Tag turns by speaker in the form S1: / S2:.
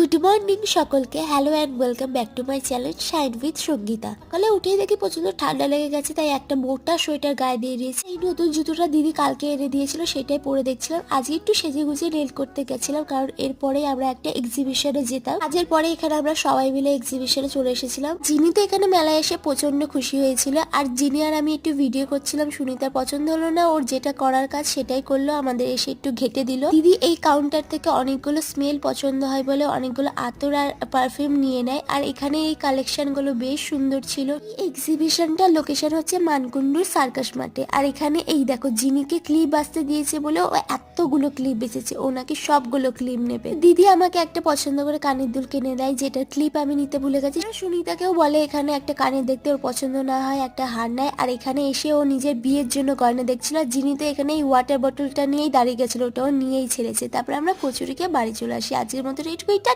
S1: Good morning সকলকে, hello and welcome back to my channel shine with Sangeeta. সকালে উঠেই দেখি প্রচন্ড ঠান্ডা লেগে গেছে, তাই একটা মোটা সোয়েটার গায়ে দিয়ে দিয়েছি। এই নতুন জুতোটা দিদি কালকে এনে দিয়েছিল, সেটাই পরে দেখছিলাম। আজকে একটু সেজে গুজে নেল করতে গেছিলাম, কারণ এরপরে আমরা একটা এক্সিবিশনে যেতাম। আজের পরে এখানে আমরা সবাই মিলে এক্সিবিশনে চলে এসেছিলাম। জিনি তো এখানে মেলায় এসে প্রচন্ড খুশি হয়েছিল, আর জিনি আর আমি একটু ভিডিও করছিলাম। সুনিতার পছন্দ হলো না, ওর যেটা করার কাজ সেটাই করলো, আমাদের এসে একটু ঘেটে দিল। দিদি এই কাউন্টার থেকে অনেকগুলো স্মেল পছন্দ হয় বলে অনেকগুলো আতর আর পারফিউম নিয়ে নেয়, আর এখানে এই কালেকশন গুলো বেশ সুন্দর ছিল। এক্সিবিশনটা লোকেশন হচ্ছে মানকুণ্ডুর সার্কাস মাঠে। আর এখানে এই দেখো, জিনিকে ক্লিপ বাঁচতে দিয়েছে বলে ও এতগুলো ক্লিপ বেঁচেছে, ও নাকি সবগুলো ক্লিপ নেবে। দিদি আমাকে একটা পছন্দ করে কানের দুল কিনে দেয়, যেটার ক্লিপ আমি নিতে ভুলে গেছি। সুনিতাকেও বলে এখানে একটা কানের দেখতে ওর পছন্দ না হয় একটা হার নেয়। আর এখানে এসে ও নিজের বিয়ের জন্য গয়না দেখছিল। জিনি তো এখানে এই ওয়াটার বোতলটা নিয়েই দাঁড়িয়ে গেছিল, ওটাও নিয়েই ছেড়েছে। তারপরে আমরা কচুরিকে বাড়ি চলে আসি। আজকের মতো এইটুকুই।